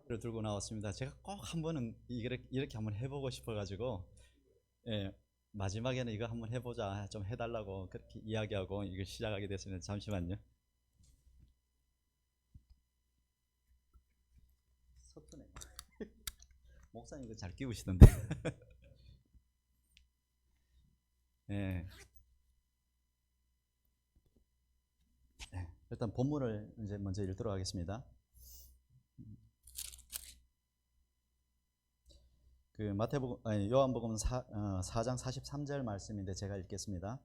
를 들고 나왔습니다. 제가 꼭 한 번은 이렇게 한번 해보고 싶어가지고, 예, 마지막에는 이거 한번 해보자, 좀 해달라고 그렇게 이야기하고 이거 시작하게 됐습니다. 잠시만요. 서투네. 목사님 이거 잘 끼우시던데. 예, 일단 본문을 이제 먼저 읽도록 하겠습니다. 그 마태복음, 아니 요한복음 4장 43절 말씀인데 제가 읽겠습니다.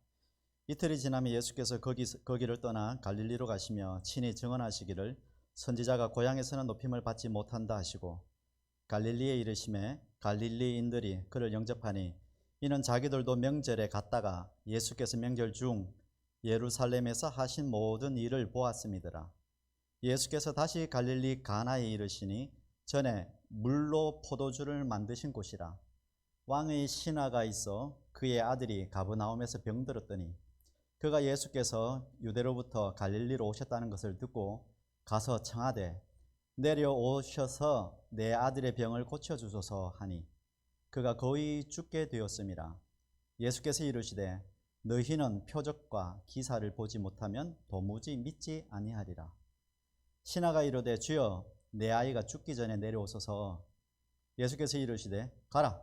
이틀이 지나면 예수께서 거기를 떠나 갈릴리로 가시며 친히 증언하시기를 선지자가 고향에서는 높임을 받지 못한다 하시고 갈릴리에 이르심에 갈릴리인들이 그를 영접하니 이는 자기들도 명절에 갔다가 예수께서 명절 중 예루살렘에서 하신 모든 일을 보았음이더라. 예수께서 다시 갈릴리 가나에 이르시니 전에 물로 포도주를 만드신 곳이라. 왕의 신하가 있어 그의 아들이 가버나움에서 병들었더니 그가 예수께서 유대로부터 갈릴리로 오셨다는 것을 듣고 가서 청하되 내려오셔서 내 아들의 병을 고쳐주소서 하니 그가 거의 죽게 되었음이라. 예수께서 이르시되 너희는 표적과 기사를 보지 못하면 도무지 믿지 아니하리라. 신하가 이르되 주여 내 아이가 죽기 전에 내려오소서. 예수께서 이르시되 가라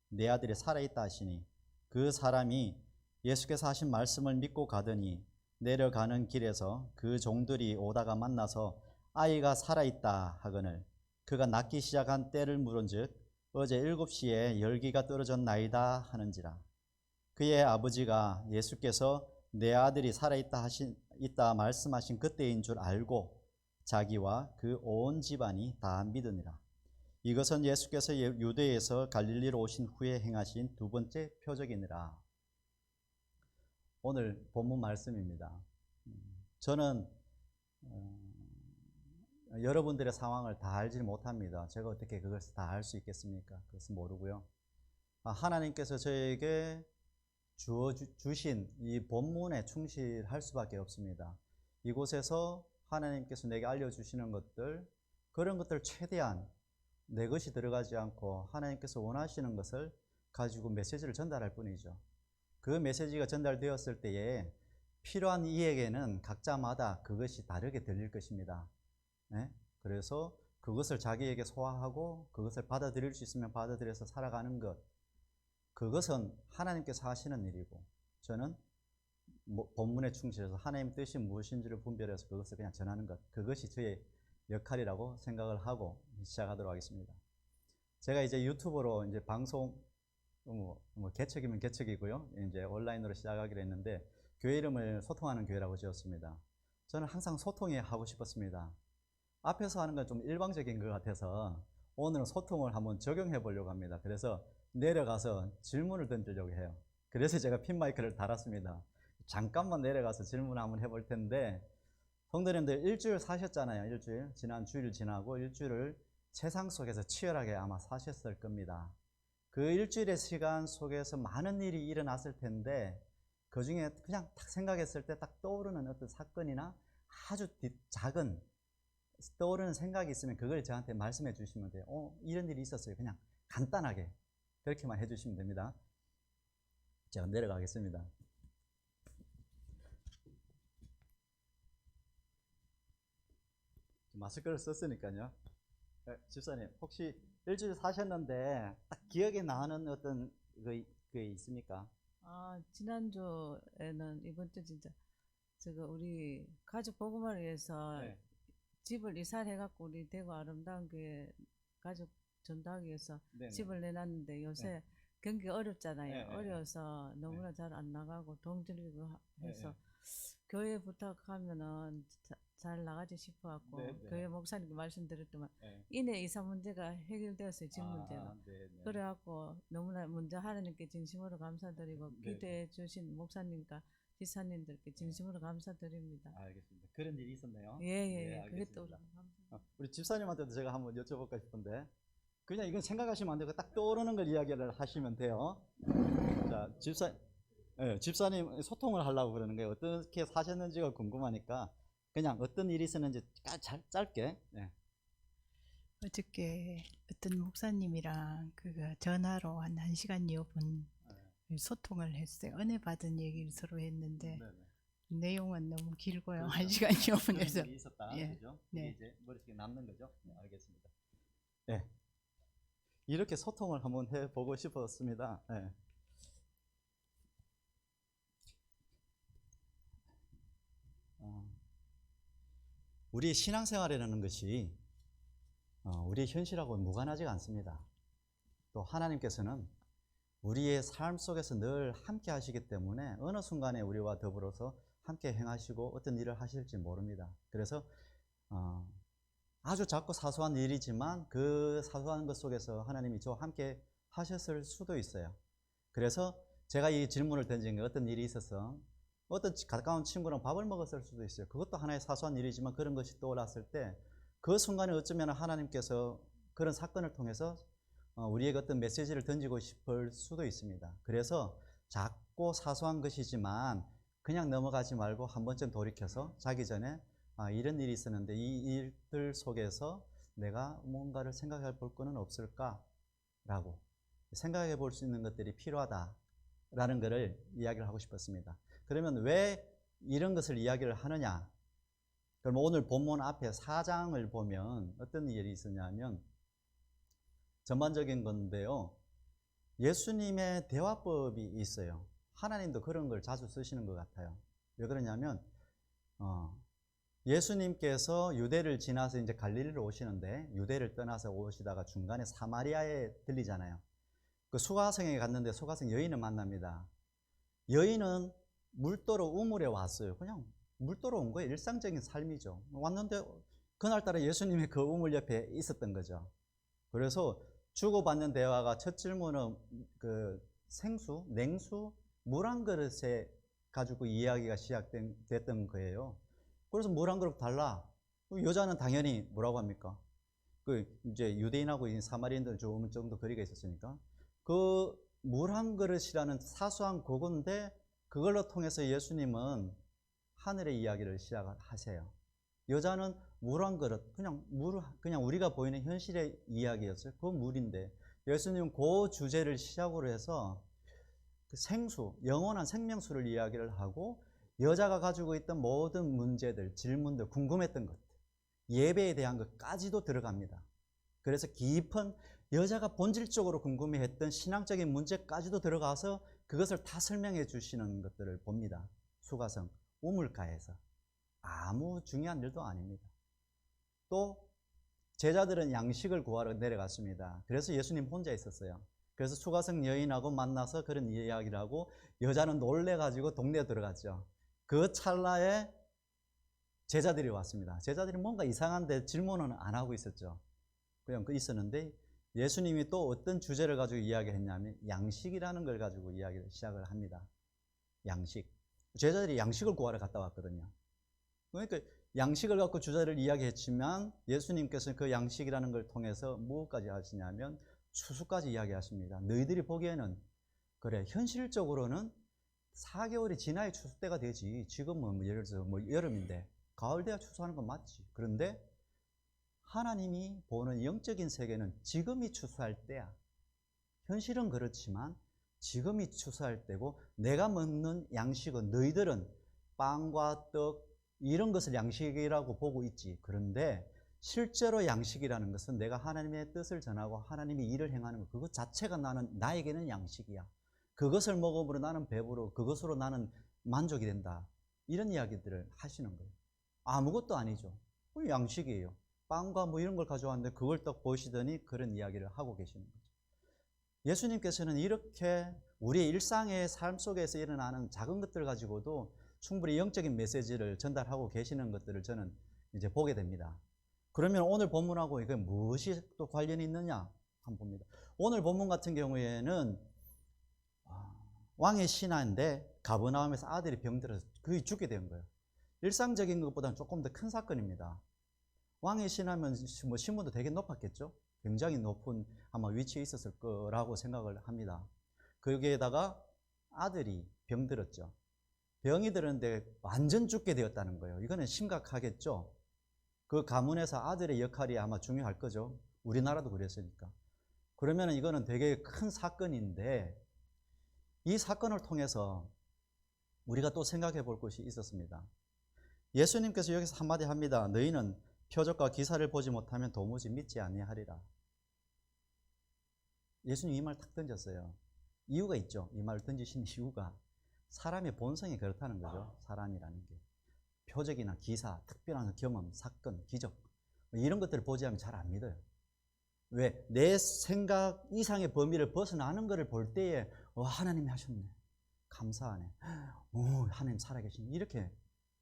내 아들이 살아있다 하시니 그 사람이 예수께서 하신 말씀을 믿고 가더니 내려가는 길에서 그 종들이 오다가 만나서 아이가 살아있다 하거늘 그가 낫기 시작한 때를 물은즉 어제 7시에 열기가 떨어졌나이다 하는지라. 그의 아버지가 예수께서 내 아들이 살아있다 있다 말씀하신 그때인 줄 알고 자기와 그 온 집안이 다 믿으니라. 이것은 예수께서 유대에서 갈릴리로 오신 후에 행하신 두 번째 표적이니라. 오늘 본문 말씀입니다. 저는 여러분들의 상황을 다 알지 못합니다. 제가 어떻게 그것을 다 알 수 있겠습니까? 그것은 모르고요. 하나님께서 저에게 주신 이 본문에 충실할 수밖에 없습니다. 이곳에서 하나님께서 내게 알려주시는 것들, 그런 것들 최대한 내 것이 들어가지 않고 하나님께서 원하시는 것을 가지고 메시지를 전달할 뿐이죠. 그 메시지가 전달되었을 때에 필요한 이에게는 각자마다 그것이 다르게 들릴 것입니다. 네? 그래서 그것을 자기에게 소화하고 그것을 받아들일 수 있으면 받아들여서 살아가는 것, 그것은 하나님께서 하시는 일이고 저는 본문에 충실해서 하나님 뜻이 무엇인지를 분별해서 그것을 그냥 전하는 것, 그것이 저의 역할이라고 생각을 하고 시작하도록 하겠습니다. 제가 이제 유튜브로 이제 방송 개척이면 개척이고요. 이제 온라인으로 시작하기로 했는데 교회 이름을 소통하는 교회라고 지었습니다. 저는 항상 소통이 하고 싶었습니다. 앞에서 하는 건 좀 일방적인 것 같아서 오늘은 소통을 한번 적용해 보려고 합니다. 그래서 내려가서 질문을 던지려고 해요. 그래서 제가 핀 마이크를 달았습니다. 잠깐만 내려가서 질문 한번 해볼 텐데, 성도님들 일주일 사셨잖아요. 일주일. 지난 주일 지나고 일주일을 세상 속에서 치열하게 아마 사셨을 겁니다. 그 일주일의 시간 속에서 많은 일이 일어났을 텐데 그 중에 그냥 딱 생각했을 때 딱 떠오르는 어떤 사건이나 아주 작은 떠오르는 생각이 있으면 그걸 저한테 말씀해 주시면 돼요. 이런 일이 있었어요. 그냥 간단하게 그렇게만 해주시면 됩니다. 제가 내려가겠습니다. 마스크를 썼으니까요. 집사님, 혹시 일주일 사셨는데 딱 기억에 나는 어떤 그 있습니까? 지난주에는 이번 주 진짜 우리 가족 복음을 위해서 네. 집을 이사를 해갖고 우리 대구 아름다운 교회 가족 전도하기 위해서 네네. 집을 내놨는데 요새 네. 경기가 어렵잖아요. 네, 네, 어려워서 너무나 네. 잘 안 나가고 돈 들이고 해서 네. 교회 부탁하면은 잘 나가지 싶어갖고 네, 네. 교회 목사님께 말씀드렸더만 네. 이내 이사 문제가 해결되었어요. 집 문제가. 네, 네. 그래갖고 너무나 먼저 하나님께 진심으로 감사드리고 네, 네. 기도해 주신 목사님과 지사님들께 진심으로 감사드립니다. 알겠습니다. 그런 일이 있었네요. 예, 네, 그게 또 알겠습니다. 감사합니다. 우리 집사님한테도 제가 한번 여쭤볼까 싶은데, 그냥 이건 생각하시면 안 되고 딱 떠오르는 걸 이야기를 하시면 돼요. 자, 집사님 소통을 하려고 그러는 거예요. 어떻게 사셨는지가 궁금하니까 그냥 어떤 일이 있었는지 짧게. 네. 어저께 어떤 목사님이랑 전화로 한 1시간 여분 소통을 했어요. 은혜 받은 얘기를 서로 했는데 내용은 너무 길고요. 그렇죠. 1시간 그런 여분에서 일이 있었다, 예. 그죠? 네. 이게 이제 머릿속에 남는 거죠. 네, 알겠습니다. 네. 이렇게 소통을 한번 해보고 싶었습니다. 네. 우리 신앙생활이라는 것이 우리의 현실하고 무관하지가 않습니다. 또 하나님께서는 우리의 삶 속에서 늘 함께 하시기 때문에 어느 순간에 우리와 더불어서 함께 행하시고 어떤 일을 하실지 모릅니다. 그래서 아주 작고 사소한 일이지만 그 사소한 것 속에서 하나님이 저와 함께 하셨을 수도 있어요. 그래서 제가 이 질문을 던진 게 어떤 일이 있어서 어떤 가까운 친구랑 밥을 먹었을 수도 있어요. 그것도 하나의 사소한 일이지만 그런 것이 떠올랐을 때 그 순간에 어쩌면 하나님께서 그런 사건을 통해서 우리에게 어떤 메시지를 던지고 싶을 수도 있습니다. 그래서 작고 사소한 것이지만 그냥 넘어가지 말고 한 번쯤 돌이켜서 자기 전에 이런 일이 있었는데 이 일들 속에서 내가 뭔가를 생각해 볼 거는 없을까라고 생각해 볼 수 있는 것들이 필요하다라는 것을 이야기를 하고 싶었습니다. 그러면 왜 이런 것을 이야기를 하느냐? 그럼 오늘 본문 앞에 4장을 보면 어떤 일이 있었냐면 전반적인 건데요. 예수님의 대화법이 있어요. 하나님도 그런 걸 자주 쓰시는 것 같아요. 왜 그러냐면 예수님께서 유대를 지나서 이제 갈릴리로 오시는데 유대를 떠나서 오시다가 중간에 사마리아에 들리잖아요. 그 수가성에 갔는데 수가성 여인을 만납니다. 여인은 물도로 우물에 왔어요. 그냥 물도로 온 거예요. 일상적인 삶이죠. 왔는데 그날따라 예수님이 그 우물 옆에 있었던 거죠. 그래서 주고받는 대화가 첫 질문은 그 생수, 냉수, 물 한 그릇에 가지고 이야기가 시작됐던 거예요. 그래서 물 한 그릇 달라. 여자는 당연히 뭐라고 합니까? 그 이제 유대인하고 사마리인들은 좀 정도 거리가 있었으니까 그 물 한 그릇이라는 사소한 그건데 그걸로 통해서 예수님은 하늘의 이야기를 시작하세요. 여자는 물 한 그릇, 그냥 우리가 보이는 현실의 이야기였어요. 그 물인데 예수님은 그 주제를 시작으로 해서 그 생수, 영원한 생명수를 이야기를 하고 여자가 가지고 있던 모든 문제들, 질문들, 궁금했던 것들, 예배에 대한 것까지도 들어갑니다. 그래서 깊은 여자가 본질적으로 궁금해했던 신앙적인 문제까지도 들어가서 그것을 다 설명해 주시는 것들을 봅니다. 수가성 우물가에서 아무 중요한 일도 아닙니다. 또 제자들은 양식을 구하러 내려갔습니다. 그래서 예수님 혼자 있었어요. 그래서 수가성 여인하고 만나서 그런 이야기를 하고 여자는 놀래가지고 동네에 들어갔죠. 그 찰나에 제자들이 왔습니다. 제자들이 뭔가 이상한데 질문은 안 하고 있었죠. 그냥 있었는데 예수님이 또 어떤 주제를 가지고 이야기했냐면 양식이라는 걸 가지고 이야기를 시작을 합니다. 양식. 제자들이 양식을 구하러 갔다 왔거든요. 그러니까 양식을 갖고 주제를 이야기했지만 예수님께서는 그 양식이라는 걸 통해서 무엇까지 하시냐면 추수까지 이야기하십니다. 너희들이 보기에는 그래 현실적으로는 4개월이 지나야 추수 때가 되지. 지금은 예를 들어서 여름인데 가을 돼야 추수하는 건 맞지. 그런데 하나님이 보는 영적인 세계는 지금이 추수할 때야. 현실은 그렇지만 지금이 추수할 때고 내가 먹는 양식은 너희들은 빵과 떡 이런 것을 양식이라고 보고 있지. 그런데 실제로 양식이라는 것은 내가 하나님의 뜻을 전하고 하나님의 일을 행하는 것, 그것 자체가 나에게는 양식이야. 그것을 먹음으로 나는 배부르고 그것으로 나는 만족이 된다. 이런 이야기들을 하시는 거예요. 아무것도 아니죠. 양식이에요. 빵과 이런 걸 가져왔는데 그걸 딱 보시더니 그런 이야기를 하고 계시는 거죠. 예수님께서는 이렇게 우리의 일상의 삶 속에서 일어나는 작은 것들 가지고도 충분히 영적인 메시지를 전달하고 계시는 것들을 저는 이제 보게 됩니다. 그러면 오늘 본문하고 이게 무엇이 또 관련이 있느냐 한번 봅니다. 오늘 본문 같은 경우에는 왕의 신하인데 가버나움에서 아들이 병들어서 거의 죽게 된 거예요. 일상적인 것보다는 조금 더 큰 사건입니다. 왕의 신하면 신분도 되게 높았겠죠. 굉장히 높은 아마 위치에 있었을 거라고 생각을 합니다. 거기에다가 아들이 병들었죠. 병이 들었는데 완전 죽게 되었다는 거예요. 이거는 심각하겠죠. 그 가문에서 아들의 역할이 아마 중요할 거죠. 우리나라도 그랬으니까. 그러면 이거는 되게 큰 사건인데 이 사건을 통해서 우리가 또 생각해 볼 것이 있었습니다. 예수님께서 여기서 한마디 합니다. 너희는 표적과 기사를 보지 못하면 도무지 믿지 아니하리라. 예수님 이 말 탁 던졌어요. 이유가 있죠. 이 말을 던지신 이유가 사람의 본성이 그렇다는 거죠. 사람이라는 게. 표적이나 기사, 특별한 경험, 사건, 기적 이런 것들을 보지 않으면 잘 안 믿어요. 왜? 내 생각 이상의 범위를 벗어나는 것을 볼 때에 하나님이 하셨네. 감사하네. 하나님 살아계시네. 이렇게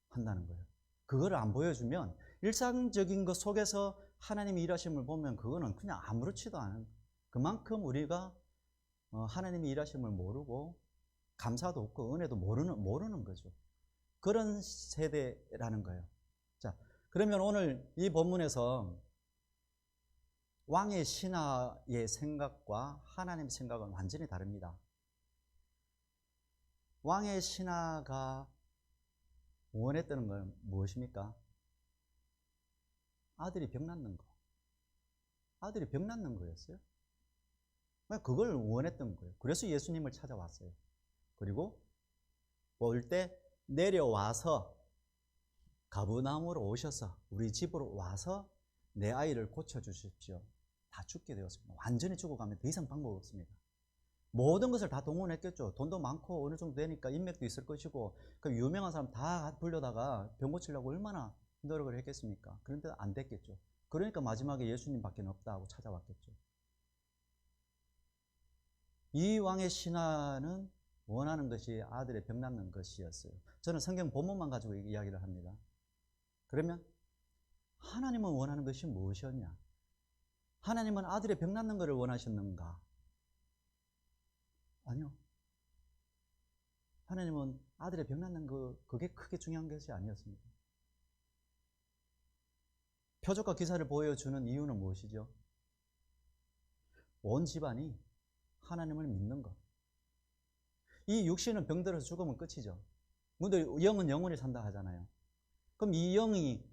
한다는 거예요. 그거를 안 보여주면 일상적인 것 속에서 하나님이 일하심을 보면 그거는 그냥 아무렇지도 않은 그만큼 우리가 하나님이 일하심을 모르고 감사도 없고 은혜도 모르는 거죠. 그런 세대라는 거예요. 자, 그러면 오늘 이 본문에서 왕의 신하의 생각과 하나님의 생각은 완전히 다릅니다. 왕의 신하가 원했던 건 무엇입니까? 아들이 병 낫는 거. 아들이 병 낫는 거였어요. 그걸 원했던 거예요. 그래서 예수님을 찾아왔어요. 그리고 올 때 내려와서 가버나움으로 오셔서 우리 집으로 와서 내 아이를 고쳐주십시오. 다 죽게 되었습니다. 완전히 죽어가면 더 이상 방법 없습니다. 모든 것을 다 동원했겠죠. 돈도 많고 어느 정도 되니까 인맥도 있을 것이고 그 유명한 사람 다 불러다가 병 고치려고 얼마나 노력을 했겠습니까? 그런데 안 됐겠죠. 그러니까 마지막에 예수님밖에 없다 하고 찾아왔겠죠. 이 왕의 신하는 원하는 것이 아들의 병 낫는 것이었어요. 저는 성경 본문만 가지고 이야기를 합니다. 그러면 하나님은 원하는 것이 무엇이었냐? 하나님은 아들의 병 낫는 것을 원하셨는가? 아니요. 하나님은 아들의 병 낫는 그게 크게 중요한 것이 아니었습니다. 표적과 기사를 보여주는 이유는 무엇이죠? 온 집안이 하나님을 믿는 것. 이 육신은 병들어서 죽으면 끝이죠. 근데 영은 영원히 산다 하잖아요. 그럼 이 영이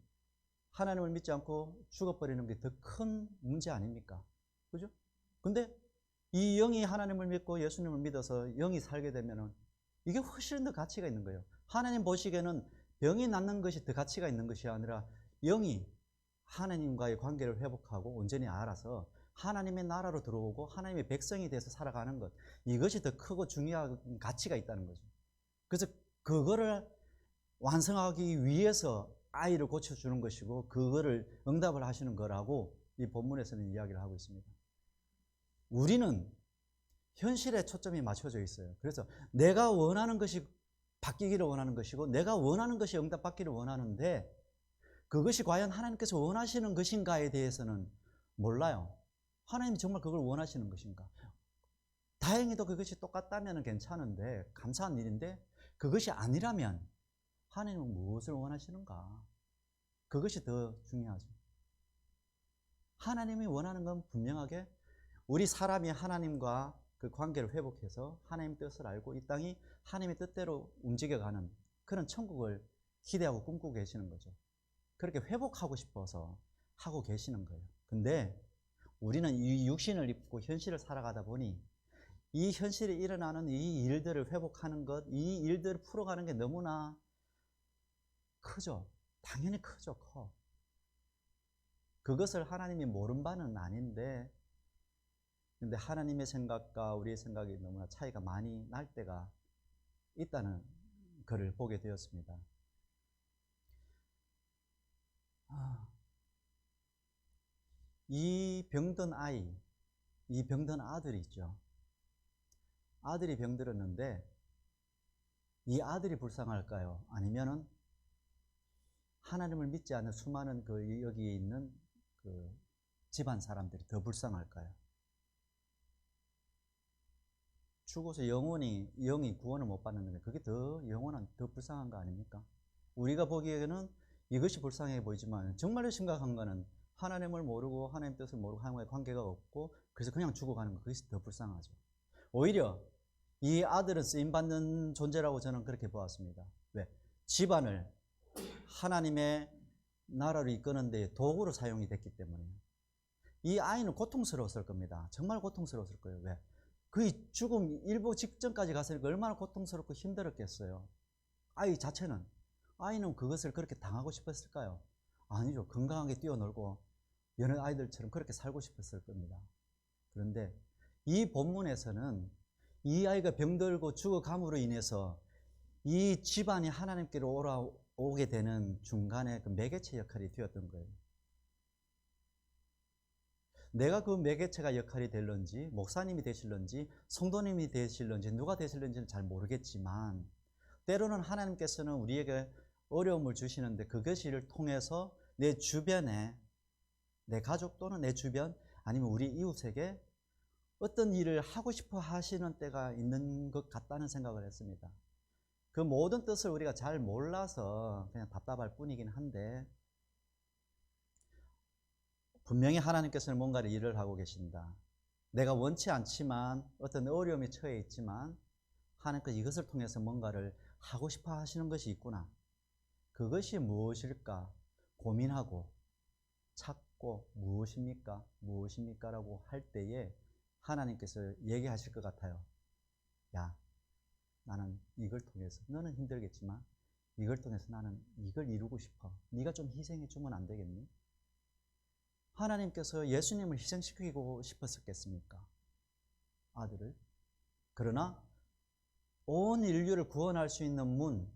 하나님을 믿지 않고 죽어버리는 게 더 큰 문제 아닙니까? 그죠? 근데 이 영이 하나님을 믿고 예수님을 믿어서 영이 살게 되면은 이게 훨씬 더 가치가 있는 거예요. 하나님 보시기에는 병이 낫는 것이 더 가치가 있는 것이 아니라 영이 하나님과의 관계를 회복하고 온전히 알아서 하나님의 나라로 들어오고 하나님의 백성이 돼서 살아가는 것, 이것이 더 크고 중요한 가치가 있다는 거죠. 그래서 그거를 완성하기 위해서 아이를 고쳐주는 것이고 그거를 응답을 하시는 거라고 이 본문에서는 이야기를 하고 있습니다. 우리는 현실에 초점이 맞춰져 있어요. 그래서 내가 원하는 것이 바뀌기를 원하는 것이고 내가 원하는 것이 응답받기를 원하는데 그것이 과연 하나님께서 원하시는 것인가에 대해서는 몰라요. 하나님이 정말 그걸 원하시는 것인가? 다행히도 그것이 똑같다면 괜찮은데 감사한 일인데 그것이 아니라면 하나님은 무엇을 원하시는가? 그것이 더 중요하죠. 하나님이 원하는 건 분명하게 우리 사람이 하나님과 그 관계를 회복해서 하나님의 뜻을 알고 이 땅이 하나님의 뜻대로 움직여가는 그런 천국을 기대하고 꿈꾸고 계시는 거죠. 그렇게 회복하고 싶어서 하고 계시는 거예요. 근데 우리는 이 육신을 입고 현실을 살아가다 보니 이 현실에 일어나는 이 일들을 회복하는 것, 이 일들을 풀어가는 게 너무나 크죠. 당연히 크죠. 커. 그것을 하나님이 모른 바는 아닌데 근데 하나님의 생각과 우리의 생각이 너무나 차이가 많이 날 때가 있다는 것을 보게 되었습니다. 이 병든 아이, 이 병든 아들이 있죠. 아들이 병들었는데 이 아들이 불쌍할까요? 아니면은 하나님을 믿지 않는 수많은 그 여기에 있는 그 집안 사람들이 더 불쌍할까요? 죽어서 영이 구원을 못 받는데 그게 더 영원한 더 불쌍한 거 아닙니까? 우리가 보기에는 이것이 불쌍해 보이지만 정말로 심각한 거는 하나님을 모르고 하나님 뜻을 모르고 하나님과의 관계가 없고 그래서 그냥 죽어가는 거 그것이 더 불쌍하죠. 오히려 이 아들은 쓰임받는 존재라고 저는 그렇게 보았습니다. 왜? 집안을 하나님의 나라로 이끄는 데 도구로 사용이 됐기 때문에 이 아이는 고통스러웠을 겁니다. 정말 고통스러웠을 거예요. 왜? 그 죽음 일보 직전까지 갔으니까 얼마나 고통스럽고 힘들었겠어요. 아이는 그것을 그렇게 당하고 싶었을까요? 아니죠. 건강하게 뛰어놀고 여느 아이들처럼 그렇게 살고 싶었을 겁니다. 그런데 이 본문에서는 이 아이가 병들고 죽어감으로 인해서 이 집안이 하나님께로 오게 되는 중간에 그 매개체 역할이 되었던 거예요. 내가 그 매개체가 역할이 될런지, 목사님이 되실런지, 성도님이 되실런지, 누가 되실런지는 잘 모르겠지만, 때로는 하나님께서는 우리에게 어려움을 주시는데 그것을 통해서 내 주변에, 내 가족 또는 내 주변, 아니면 우리 이웃에게 어떤 일을 하고 싶어 하시는 때가 있는 것 같다는 생각을 했습니다. 그 모든 뜻을 우리가 잘 몰라서 그냥 답답할 뿐이긴 한데, 분명히 하나님께서는 뭔가를 일을 하고 계신다. 내가 원치 않지만 어떤 어려움에 처해 있지만 하나님께서 이것을 통해서 뭔가를 하고 싶어 하시는 것이 있구나. 그것이 무엇일까 고민하고 찾고 무엇입니까? 라고 할 때에 하나님께서 얘기하실 것 같아요. 야, 나는 이걸 통해서, 너는 힘들겠지만 이걸 통해서 나는 이걸 이루고 싶어. 네가 좀 희생해 주면 안 되겠니? 하나님께서 예수님을 희생시키고 싶었겠습니까? 아들을. 그러나 온 인류를 구원할 수 있는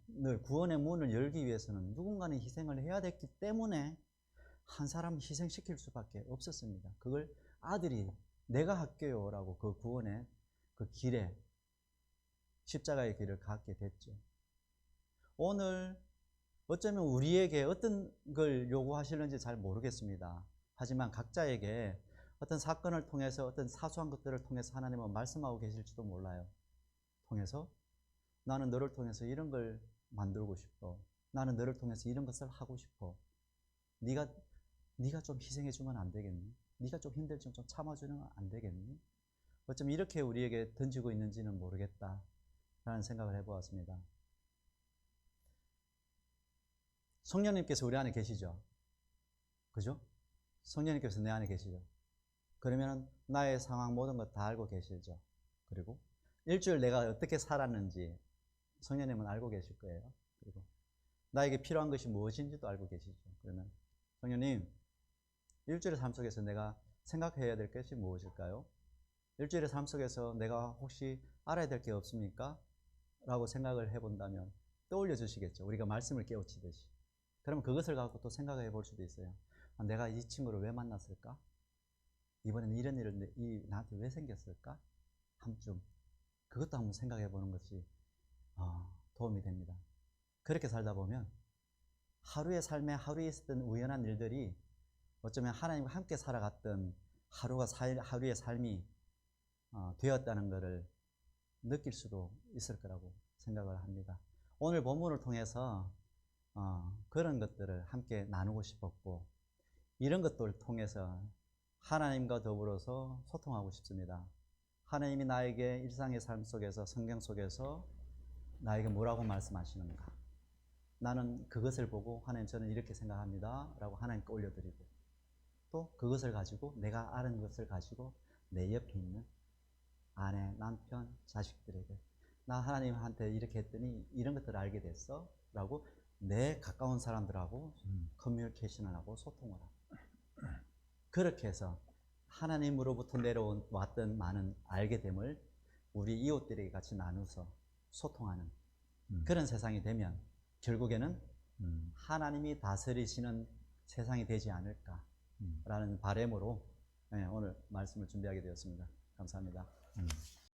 구원의 문을 열기 위해서는 누군가는 희생을 해야 됐기 때문에 한 사람을 희생시킬 수밖에 없었습니다. 그걸 아들이 내가 할게요 라고 그 구원의 그 길에, 십자가의 길을 갖게 됐죠. 오늘 어쩌면 우리에게 어떤 걸 요구하시는지 잘 모르겠습니다. 하지만 각자에게 어떤 사건을 통해서, 어떤 사소한 것들을 통해서 하나님은 말씀하고 계실지도 몰라요. 통해서 나는 너를 통해서 이런 걸 만들고 싶어. 나는 너를 통해서 이런 것을 하고 싶어. 네가 좀 희생해 주면 안 되겠니? 네가 좀 힘들지만 좀 참아주면 안 되겠니? 어쩌면 이렇게 우리에게 던지고 있는지는 모르겠다 라는 생각을 해보았습니다. 성령님께서 우리 안에 계시죠? 그죠? 성령님께서 내 안에 계시죠? 그러면 나의 상황 모든 것 다 알고 계시죠? 그리고 일주일 내가 어떻게 살았는지 성령님은 알고 계실 거예요. 그리고 나에게 필요한 것이 무엇인지도 알고 계시죠. 그러면 성령님, 일주일의 삶 속에서 내가 생각해야 될 것이 무엇일까요? 일주일의 삶 속에서 내가 혹시 알아야 될 게 없습니까? 라고 생각을 해본다면 떠올려 주시겠죠. 우리가 말씀을 깨우치듯이. 그러면 그것을 갖고 또 생각해 볼 수도 있어요. 내가 이 친구를 왜 만났을까? 이번에는 이런 일이 나한테 왜 생겼을까? 한쯤 그것도 한번 생각해 보는 것이 도움이 됩니다. 그렇게 살다 보면 하루의 삶에 하루에 있었던 우연한 일들이 어쩌면 하나님과 함께 살아갔던 하루의 삶이 되었다는 것을 느낄 수도 있을 거라고 생각을 합니다. 오늘 본문을 통해서 그런 것들을 함께 나누고 싶었고, 이런 것들을 통해서 하나님과 더불어서 소통하고 싶습니다. 하나님이 나에게 일상의 삶 속에서, 성경 속에서 나에게 뭐라고 말씀하시는가? 나는 그것을 보고 하나님, 저는 이렇게 생각합니다 라고 하나님께 올려드리고, 또 그것을 가지고, 내가 아는 것을 가지고 내 옆에 있는 아내, 남편, 자식들에게 나 하나님한테 이렇게 했더니 이런 것들을 알게 됐어 라고 내 가까운 사람들하고 커뮤니케이션을 하고 소통을 하고, 그렇게 해서 하나님으로부터 내려왔던 많은 알게됨을 우리 이웃들에게 같이 나누서 소통하는 그런 세상이 되면 결국에는 하나님이 다스리시는 세상이 되지 않을까라는 바람으로 오늘 말씀을 준비하게 되었습니다. 감사합니다.